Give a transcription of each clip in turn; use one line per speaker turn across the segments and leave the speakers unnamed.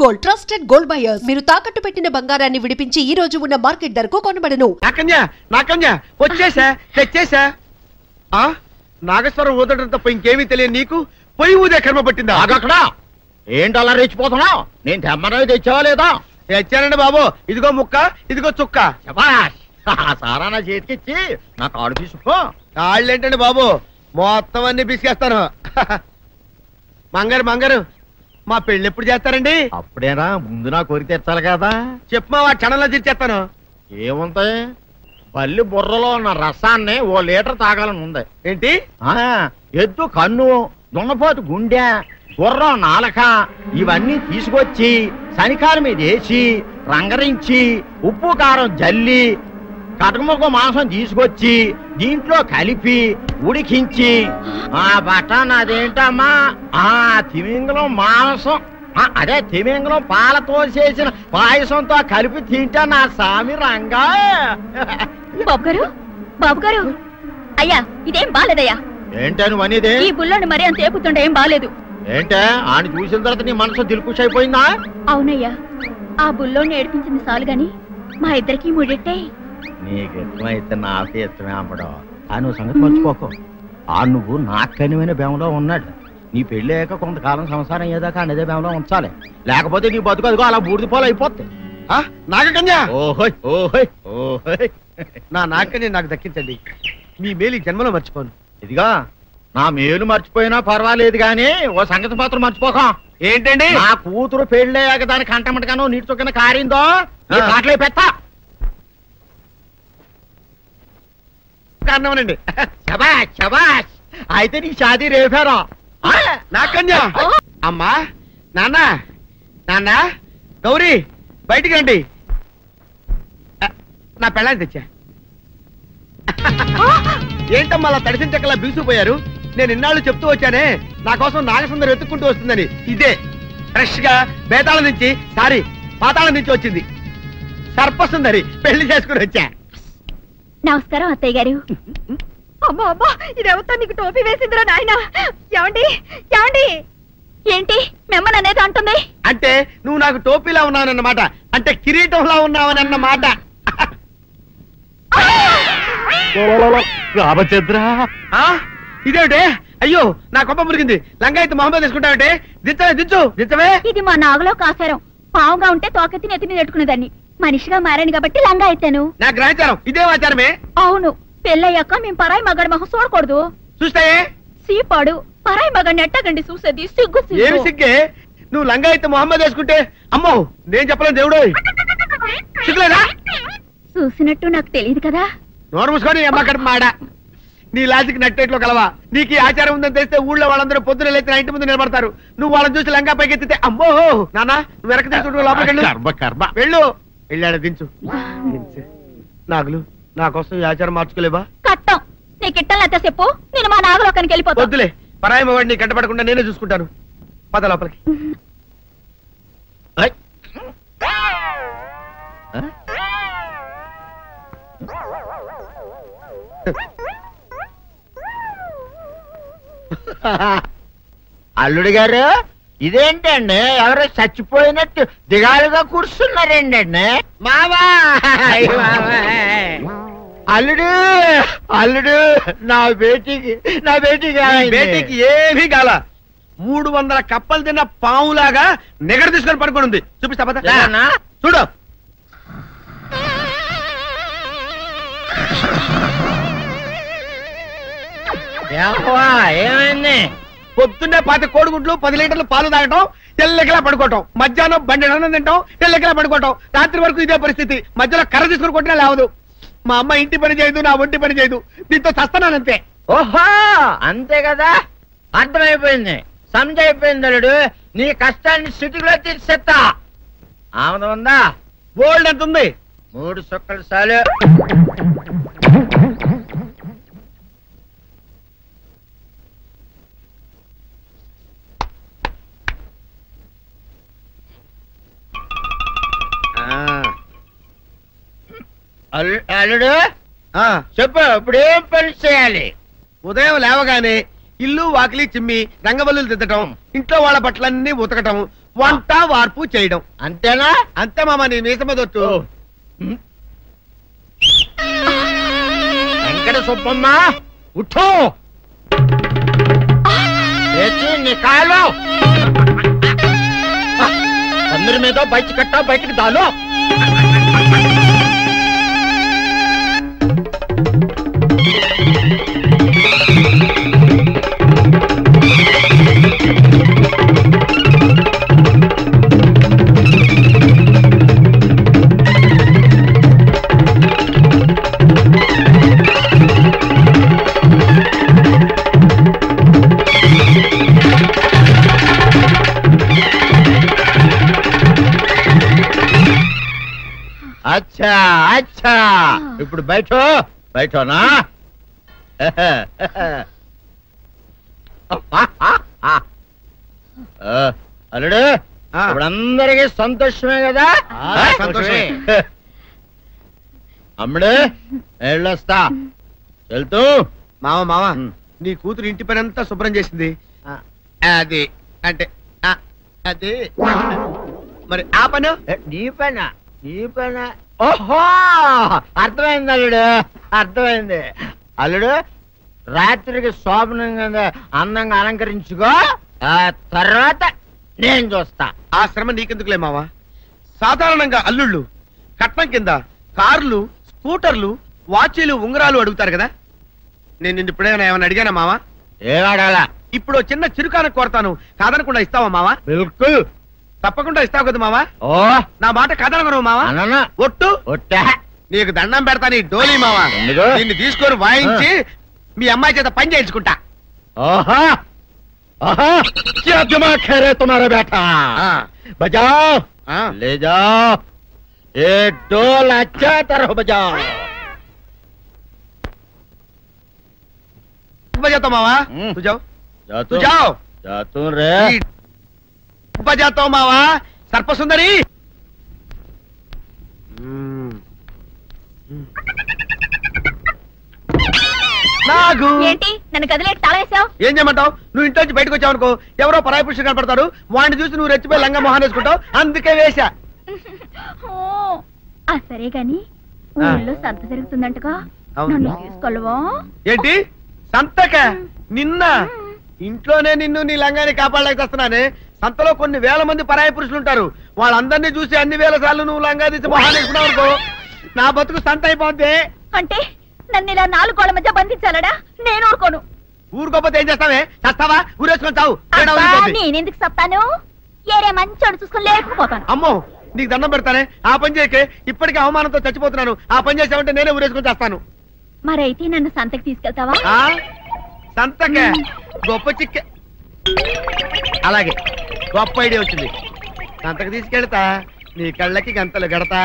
Gold trusted gold buyers. మీరు తాకట్టు పెట్టిన బంగారాన్ని విడిపించి ఈ రోజు ఉన్న మార్కెట్ ధరకు కొనబడను.
వచ్చేసా తెచ్చేసా. నాగేశ్వరం ఊదడం తప్ప ఇంకేమీ తెలియదు నీకు. పొయ్యి ఊదే కర్మ పట్టిందా?
అక్కడ ఏంటి అలా రెచ్చిపోతున్నావు? నేను తెమ్మనవి తెచ్చావా లేదా?
తెచ్చానండి బాబు. ఇదిగో ముక్క, ఇదిగో చుక్క.
సారా నా చేతికిచ్చి నా కాడు తీసుకో.
కాళ్ళేంటండి బాబు, మొత్తం అన్ని పిసికేస్తాను. మంగారు మా పెళ్లి ఎప్పుడు చేస్తారండి?
అప్పుడేనా, ముందు నా కోరిక తెచ్చాలి కదా.
చెప్పు మా క్షణంలో తీర్చేస్తాను.
ఏముంటాయి, బల్లి బుర్రలో ఉన్న రసాన్ని 1 లీటర్ తాగాలని ఉంది.
ఏంటి?
ఎద్దు కన్ను, దున్నపోతు గుండె, గుర్రం నాలక ఇవన్నీ తీసుకొచ్చి శనికాల మీద వేసి రంగరించి ఉప్పు కారం జల్లి కటకముక్క మాంసం తీసుకొచ్చి దీంట్లో కలిపి ఉడికించి ఆ బటన్ అదేంటమ్మా తిమింగలం మాంసం, అదే తిమింగలం పాలతో చేసిన పాయసంతో కలిపి తింటా నా సామి రంగా.
బాబు గారు అయ్యా, ఇదేం బాలేదయ్యా.
ఏంటే నువ్వు అనేది?
ఈ బుల్లోని మరీ అంత ఏపుతుండే ఏం బాలేదు.
ఏంటే ఆయన చూసిన తర్వాత నీ మనసు దిల్కుష్ అయిపోయిందా?
అవునయ్యా, ఆ బుల్లోని ఏడిపించింది చాలు గాని మా ఇద్దరికి ముడిట్టే.
నీకు ఇష్టమైతే నాకే ఇష్టమే అమ్మడం. నువ్వు సంగతి మర్చిపోకు. నువ్వు నాకు కనివైన బేమలో ఉన్నాడు. నీ పెళ్లి అయ్యాక కొంతకాలం సంసారం ఏదాకా అనేదే బేమలో ఉంచాలి, లేకపోతే నీ బతుకు అదిగో అలా బూడిదిపోలు అయిపోద్ది.
నాగకన్యా,
ఓహోయ్ ఓహోయ్ ఓహోయ్,
నా నాగకన్య నాకు దక్కించండి. మీ మేలు జన్మలో మర్చిపోను.
ఇదిగా నా మేలు మర్చిపోయినా పర్వాలేదు గాని ఓ సంగతి మాత్రం మర్చిపోకం.
ఏంటండి?
నా కూతురు పెళ్ళయ్యాక దానికి కంటమటగానో నీటి చొక్కన కారిందో కాట్లే పెట్టా
కారణమనండి.
శబాష్ శబాష్, అయితే నీ షాదీ రేపారా?
నాకన్యా. అమ్మా, నాన్న గౌరీ బయటికి రండి. నా పెళ్ళాన్ని తెచ్చా. ఏంటమ్మా అలా తడిసిన చెక్కలా బిగుసిపోయారు? నేను ఇన్నాళ్ళు చెప్తూ వచ్చానే నా కోసం నాగసుందరం వెతుక్కుంటూ వస్తుందని. ఇదే ఫ్రెష్ గా బేతాళం నుంచి పాతాళం నుంచి వచ్చింది సర్పసుందరి. పెళ్లి చేసుకుని వచ్చా.
నమస్కారం అత్తయ్య గారు. అమ్మా అమ్మా, ఇదేవతో నీకు టోపీ వేసిందిరా నాయన. ఏమండి ఏమండి, ఏంటి మిమ్మల్ని అనేది అంటుంది?
అంటే నువ్వు నాకు టోపీలా ఉన్నావనన్నమాట, అంటే కిరీటంలా ఉన్నావనన్నమాట.
రామచంద్ర,
ఇదేమిటే? అయ్యో నా కొప్ప మురిగింది. లంగా అయితే మొహమ్మద్ తీసుకుంటావంటే దించవే.
ఇది మా నాగలో కాసారం. పావుగా ఉంటే తోకెత్తి నెత్తిని నెట్టుకునేదాన్ని. మనిషిగా మారాను కాబట్టి లంగా అయితాను.
నా గ్రహచారం ఇదే ఆచారమే.
అవును, పెళ్ళయ్యాక మేము పరాయి మగాడి మొహం చూడకూడదు.
చూస్తాయే
సీపాడు పరాయి మగాడిని ఎట్టగండి చూసేది. సిగ్గు
ఏమి సిగ్గే? నువ్వు లంగా అయితే మొహమ్మద్ వేసుకుంటే అమ్మో నేను చెప్పలేను దేవుడు. సిగ్గులేదా?
చూసినట్టు నాకు తెలియదు కదా.
నోరు మూసుకొని అమ్మ కడుపు మాడ. నీ లాజిక్ నట్టేట్లో కలవా? నీకు ఈ ఆచారం ఉందని తెలిస్తే ఊళ్ళో వాళ్ళందరూ పొద్దున లేచి నా ఇంటి ముందు నిలబడతారు. నువ్వు వాళ్ళని చూసి లంగా పైకి ఎత్తితే అమ్మో నాన్న నువ్వు వెనక తీసుకుంటూ లోపలికి వెళ్ళు. వెళ్ళాడు దించు. నాగులు నా కోసం ఈ ఆచారం మార్చుకోలేవా?
కట్టం నీకు ఇట్టలేత చెప్పు, నేను మా నాగలోకానికి వెళ్ళిపోతా.
వద్దులే, పరాయి వాడిని కంటపడకుండా నేనే చూసుకుంటాను. పద లోపలికి.
అల్లుడు గారు, ఇదేంటండి ఎవరో చచ్చిపోయినట్టు దిగాలుగా కూర్చున్నారేంటండి?
మావా
అల్లుడు అల్లుడు, నా బేటీకి
ఏమీ కాల. 300 కప్పలు తిన్న పావులాగా నిగడ తీసుకొని పడుకొని ఉంది. చూపిస్తా పద. చూడు.
ఏమైంది?
పొద్దున్నే 10 కోడిగుడ్లు 10 లీటర్లు పాలు తాగటం, తెల్లకిలా పడుకోవటం. మధ్యాహ్నం బండి తింటాం, తెల్లకిలా పడుకోవటం. రాత్రి వరకు ఇదే పరిస్థితి. మధ్యలో కర్ర తీసుకుని కొట్టినా లేవదు. మా అమ్మ ఇంటి పని చేయదు, నా ఒంటి పని చేయదు. దీంతో చస్తున్నానంతే.
ఓహో అంతే కదా, అర్థమైపోయింది, సమజైపోయింది. అల్లుడు నీ కష్టాన్ని సిటీలో తీర్చేస్తా. ఆమె ఉందా?
గోల్డ్ ఎంత ఉంది?
3 సుక్కలు చాలు. అల్లుడు చెప్పు, ఇప్పుడు ఏం పని చేయాలి?
ఉదయం లేవగానే ఇల్లు వాకిలి చిమ్మి రంగవల్లులు దిద్దటం, ఇంట్లో వాళ్ళ బట్టలన్నీ ఉతకటం, వంట వార్పు చేయడం.
అంతేనా?
అంతే మామ, నీ మీస మీద ఒట్టు.
వెంకట సుబ్బమ్మ ఉఠో, లేచి నీ కాయలు అందరి మీద బయట కట్టా, బయటికి దాలో. అచ్చా అచ్చా, ఇప్పుడు బయటనా? అల్లుడు, ఇప్పుడు అందరికీ సంతోషమే కదా?
సంతోషమే.
అమ్ముడు వెళ్ళొస్తా, వెళ్తూ.
మామ నీ కూతురు ఇంటి పని అంతా శుభ్రం చేసింది. అది అంటే అది మరి ఆ పని
నీ పైన. ఓహో, అర్థమైంది అల్లుడు, అర్థమైంది. అల్లుడు, రాత్రికి శోభనంగా అందంగా అలంకరించుకో, ఆ తర్వాత నేను చూస్తా.
ఆ శ్రమ నీకెందుకులే మావా. సాధారణంగా అల్లుళ్ళు కట్నం కింద కార్లు, స్కూటర్లు, వాచీలు, ఉంగరాలు అడుగుతారు కదా. నేను నిన్ను ఇప్పుడేమైనా ఏమైనా అడిగానా మావా?
ఏడాడాలా?
ఇప్పుడు చిన్న చిరుకాన కోరతాను, కాదనకుండా ఇస్తావా మావా?
బిల్కుల్
తప్పకుండా ఇస్తావు కదా మావా?
ఓ,
నా మాట కదనగను మావా. ఒట్టు.
ఒట్టా,
నీకు దండం పెడతా నీ డోలీ మావా. దీన్ని తీసుకొని వాయించి మీ అమ్మాయి చేత పని చేయించుకుంటా.
ఓహా ఓహా, क्या दिमाग है रे तुम्हारा बेटा? बजाओ, ले जाओ ये डोल, अच्छा तरह बजाओ.
बजाता मावा, तू जाओ, तू जाओ.
जातू रे,
बजाता मावा. सर्पसुंदरी నాగు.
ఏంటి నన్ను గదిలేటి తాళేసావు?
ఏం చేయమంటావు? నువ్వు ఇంట్లో నుంచి బయటకు వచ్చావు అనుకో, ఎవరో పరాయి పురుషులు కనపడతారు, వాడిని చూసి నువ్వు రెచ్చిపోయి లంగా మొహాన్ని వేసుకుంటావు, అందుకే వేశా.
సరే గాని ఊళ్ళో సంత జరుగుతుందంటగా, నన్ను తీసుకెళ్ళవా?
ఏంటి సంతక? నిన్న ఇంట్లోనే నిన్ను నీ లంగాన్ని కాపాడలేకొస్తున్నానే. సంతలో కొన్ని వేల మంది పరాయి పురుషులు ఉంటారు, వాళ్ళందరినీ చూసి అన్ని వేల సార్లు నువ్వు లంగా తీసి మొహాన్ని వేసుకున్నావు అనుకో, నా బతుకు సంత అయిపోద్ది.
అంటే నన్ను ఇలా 4 గోళ్ల మధ్య బంధించాలడా? నేను ఊరుకోను.
ఊరుకోపోతే ఏం చేస్తావే? చస్తావా? ఊరేసుకొని చావు.
నేనెందుకు చెప్తాను? ఏరే మంచోడు చూసుకొని లేకపోతాను.
అమ్మో, నీకు దండం పెడతానే, ఆ పని చేయకే. ఇప్పటికే అవమానంతో చచ్చిపోతున్నాను, ఆ పని చేసావంటే నేనే ఊరేసుకొని చేస్తాను.
మరైతే నన్ను సంతకి తీసుకెళ్తావా?
సంతకే? గొప్ప చిక్కే. అలాగే, గొప్ప ఐడియా వచ్చింది. సంతకు తీసుకెళ్తా, నీ కళ్ళకి గంతలు గడతా.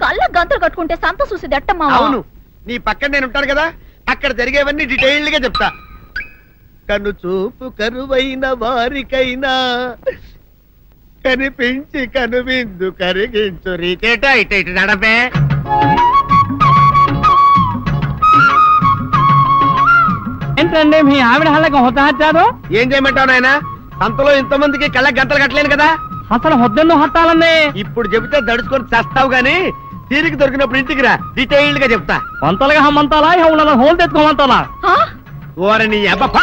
కళ్ళ గంతలు కట్టుకుంటే సంత చూసి దట్టమ్మా.
అవును, నీ పక్కన నేను ఉంటాను కదా, అక్కడ జరిగేవన్నీ డీటెయిల్డ్ గా చెప్తా. కను చూపు కరువైన వారికైనా కనిపించి కనువిందు కరిగించు రీకేట. ఇటు ఇటు నడపే.
ఏంటండి మీ ఆవిడ హళ్ళకి హొత్తహచ్చారు?
ఏం చేయమంటావు నాయన? సంతలో ఇంతమందికి కళ్ళకి గంతలు కట్టలేను కదా.
అసలు హొద్దెన్ను హత్తాలండి.
ఇప్పుడు చెబితే దడుచుకొని చేస్తావు గాని, తీరికి దొరికినప్పుడు ఇంటికి రా, డీటెయిల్డ్ గా చెప్తా.
వంతలుగా హమ్మంతాలా, ఇవాళ హోల్ తెచ్చుకోమంటాలా?
ఓరని అబ్బప్ప.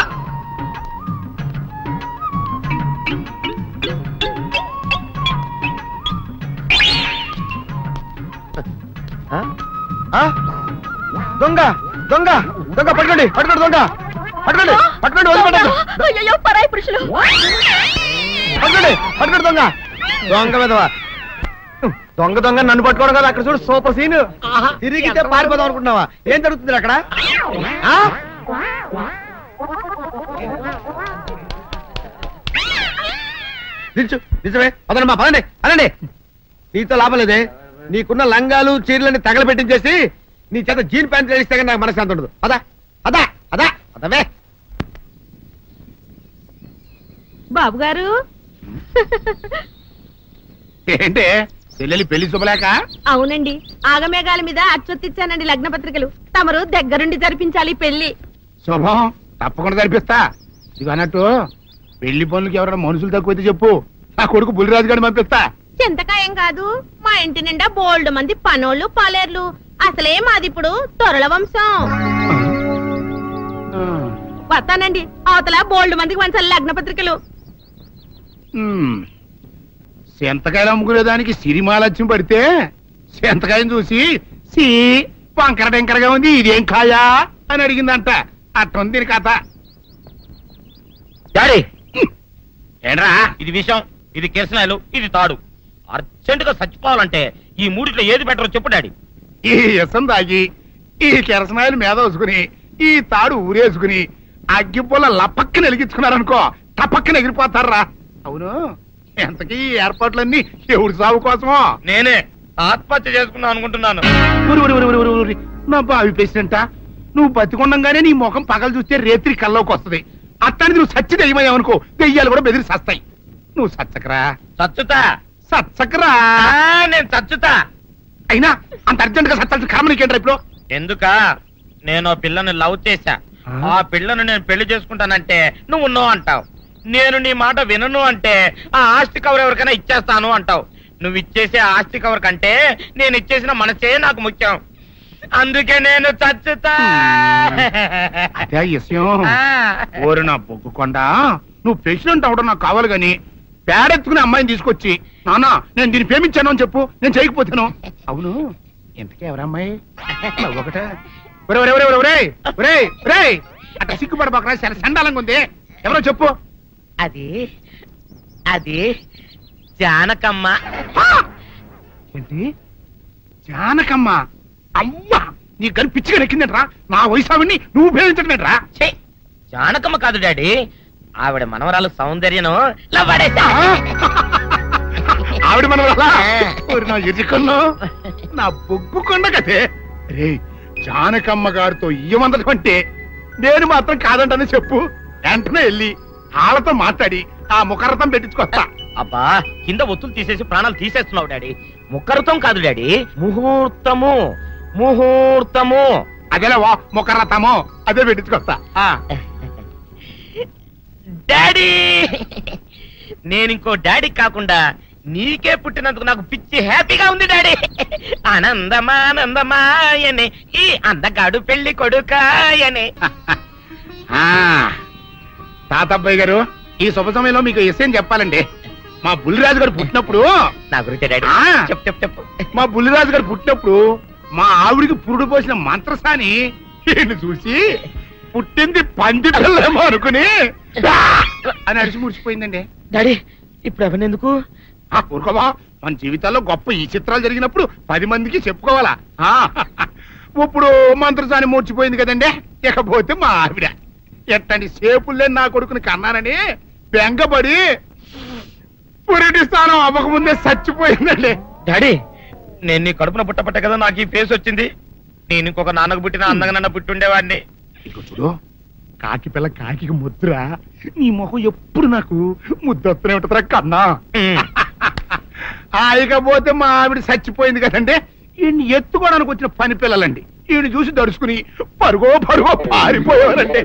దొంగ దొంగ దొంగ, పట్టుకోండి పట్టుకోండి, దొంగ పట్టుకోండి పట్టుకోండి, వదిలిపెట్టండి.
అయ్యో పరాయి పురుషులు.
పట్టుకోండి పట్టుకోండి, దొంగ దొంగ విధవా. దొంగ దొంగ నన్ను పట్టుకోవడం కదా. అక్కడ చూడు సూపర్ సీన్. తిరిగితే పారిపోదాం అనుకుంటున్నావా? ఏం జరుగుతుంది అక్కడ? నిజమే, పదండి పదండి అనండి. నీతో లాభం లేదే. నీకున్న లంగాలు చీరలని తగలబెట్టించేసి నీ చేత జీన్ ప్యాంట్ వేస్తే కానీ నాకు మనశ్శాంతి ఉండదు. అదా అదా అదా అదవే.
బాబు గారు,
ఏంటి చెల్లెలి పెళ్లి శుభలేక?
అవునండి, ఆగమేఘాల మీద అచ్చొత్తిచ్చానండి లగ్న పత్రికలు. తమరు దగ్గరుండి జరిపించాలి పెళ్లి.
శుభం, తప్పకుండా జరిపిస్తా. ఇది అన్నట్టు పెళ్లి పనులకి ఎవరైనా మనుషులు తక్కువైతే చెప్పు, నా కొడుకు బుల్లిరాజు గారిని పంపిస్తా.
చింతకాయం కాదు, మా ఇంటి నిండా బోల్డ్ మంది పనోళ్ళు పాలేర్లు. అసలే మాది ఇప్పుడు తొరల వంశం. వస్తానండి, అవతల బోల్డ్ మందికి మంచి లగ్న పత్రికలు.
సెంతకాయలు అమ్ముకునేదానికి సిరిమాలత్యం పడితే సెంతకాయని చూసి సి వంకర టెంకరగా ఉంది, ఇదేం కాయా అని అడిగిందంట. అట్టుంది దీని కథ.
డాడీ ఏంట్రా ఇది విషయం, ఇది కిరసనాయలు, ఇది తాడు. అర్జెంట్ గా చచ్చిపోవాలంటే ఈ మూడిట్లో ఏది బెటర్ చెప్పు డాడీ.
ఈ ఇసం తాగి ఈ కిరసనాయలు మీద వేసుకుని ఈ తాడు ఊరేసుకుని అగ్గిపూల లపక్కన వెలిగించుకున్నారనుకో టపక్కన ఎగిరిపోతారా. అవును, ఎంతకీ ఏర్పాట్లన్నీ ఎవరి సాగు కోసమో?
నేనే ఆత్మహత్య చేసుకుందాం అనుకుంటున్నాను.
నా బావి పేసినంట, నువ్వు బతికొండంగానే నీ ముఖం పగలు చూస్తే రేత్రి కల్లోకి వస్తుంది. అట్టానికి నువ్వు సచ్చి దెయ్యమయ్యావనుకో దెయ్యాలు కూడా బెదిరి సస్తాయి. నువ్వు సచ్చకరా.
చచ్చుతా
సచ్చకరా.
నేను చచ్చుతా.
అయినా అంత అర్జెంట్ గా సత్తాల్సిన కర్మ నీకేంట్రా ఇప్పుడు?
ఎందుక నేను పిల్లని లవ్ చేశా. ఆ పిల్లను నేను పెళ్లి చేసుకుంటానంటే నువ్వు నో అంటావు. నేను నీ మాట వినను అంటే ఆ ఆస్తి కవర్ ఎవరికైనా ఇచ్చేస్తాను అంటావు. నువ్వు ఇచ్చేసే ఆస్తి కవర్ కంటే నేను ఇచ్చేసిన మనసే నాకు ముఖ్యం. అందుకే నేను చచ్చుతా.
అదే విషయం. ఓరు నా బొగ్గుకొండ, నువ్వు ప్రెసిడెంట్ అవడం నాకు కావాలి గాని పేడెత్తుకునే అమ్మాయిని తీసుకొచ్చి నానా నేను దీన్ని ప్రేమించాను అని చెప్పు, నేను చేయకపోతాను. అవును, ఎంతకే ఎవరమ్మాయి? ఒకటే అట్లా సిగ్గుపడబోకరా, చాలా సండాలంగా ఉంది. ఎవరో చెప్పు.
అది అది జానకమ్మ.
ఏంటి జానకమ్మ? అమ్మా, నీ గని పిచ్చిగా నెక్కిందంట్రా. నా వయసావిని నువ్వు ప్రేమించటమేట్రా?
జానకమ్మ కాదు డాడీ, ఆవిడ మనవరాలు సౌందర్యను
ఆవిడ మనవరాలా? నా ఎదుకున్నా నా బొగ్గుకొండ కదే. రే, జానకమ్మ గారితో ఇయ్యమందడం అంటే నేను మాత్రం కాదంటనే చెప్పు. వెంటనే వెళ్ళి వాళ్ళతో మాట్లాడి ఆ ముఖరథం పెట్టించుకొస్తా.
అబ్బా, కింద ఒత్తులు తీసేసి ప్రాణాలు తీసేస్తున్నావు డాడీ. ముఖరథం కాదు డాడీ, ముహూర్తము. ముహూర్తము
అదేలా ముఖరథము, అదే పెట్టించుకొస్తా.
డాడీ, నేను ఇంకో డాడీ కాకుండా నీకే పుట్టినందుకు నాకు పిచ్చి హ్యాపీగా ఉంది డాడీ. ఆనందమానందమాయనే ఈ అందగాడు పెళ్లి కొడుకాయనే.
తాతబ్బాయి గారు, ఈ శుభ సమయంలో మీకు విషయం చెప్పాలండి. మా బుల్లిరాజు గారు పుట్టినప్పుడు
నా గురించి డాడీ చెప్పు చెప్పు చెప్పు.
మా బుల్లిరాజు గారు పుట్టినప్పుడు మా ఆవిడికి పురుడు పోసిన మంత్రసాని ఈయన్ని చూసి పుట్టింది పంది పిల్లేమో అనుకుని అని అడిచి ముడిచిపోయిందండి.
డాడీ ఇప్పుడు ఎవరినెందుకు?
ఊరుకోవా, మన జీవితాల్లో గొప్ప ఈ చిత్రాలు జరిగినప్పుడు 10 మందికి చెప్పుకోవాలా. ఇప్పుడు మంత్రసాని మూర్చిపోయింది కదండి. ఇకపోతే మా ఆవిడ ఎట్టండి సేపుల్లే నా కొడుకుని కన్నానని బెంగపడి పురిటి స్థానం అవ్వకముందే చచ్చిపోయిందండి.
డాడీ, నేను నీ కడుపున పుట్టపట్ట కదా నాకు ఈ ఫేస్ వచ్చింది. నేను ఇంకొక నాన్నకు పుట్టిన అందంగా నన్ను పుట్టుండేవాడిని.
ఇక చూడు, కాకి పిల్ల కాకి ముద్ర, నీ మొహం ఎప్పుడు నాకు ముద్దొస్తూనే ఉంటుందిరా కన్నా. ఇకపోతే మా ఆవిడ చచ్చిపోయింది కదండి. ఈయన్ని ఎత్తుకోవడానికి వచ్చిన పని పిల్లలండి ఈయన చూసి దడుచుకుని పరుగో పారిపోయేవారండి.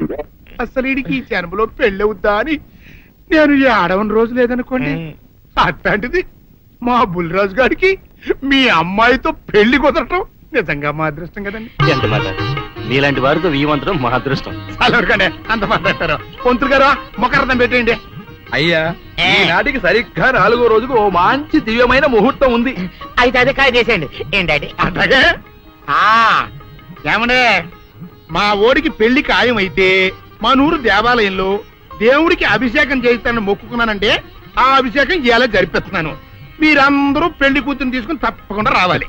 అసలు ఈడికి ఈ జన్మలో పెళ్ళవుద్దా అని నేను ఏడవని రోజు లేదనుకోండి. అట్లాంటిది మా బుల్లిరాజు గారికి మీ అమ్మాయితో పెళ్లి కుదరటం నిజంగా మా అదృష్టం కదండి.
ఎంత మాట, మీలాంటి వారితో వీయమంతరం మా అదృష్టం.
అలాగండి, అంత మాట్లాడతారు. పొంతులు గారు మొకరదం పెట్టేయండి.
అయ్యా, ఈనాటికి సరిగ్గా 4వ రోజుకు ఓ మంచి దివ్యమైన ముహూర్తం ఉంది.
అయితే అదే కాయ చేసేయండి. ఏం డాడీ?
అట్లాగే. ఏమండే, మా ఓడికి పెళ్లి ఖాయం అయితే మా నూరు దేవాలయంలో దేవుడికి అభిషేకం చేయిస్తానని మొక్కుకున్నానంటే ఆ అభిషేకం ఇలా జరిపిస్తున్నాను. మీరందరూ పెళ్లి కూతురు తీసుకుని తప్పకుండా రావాలి.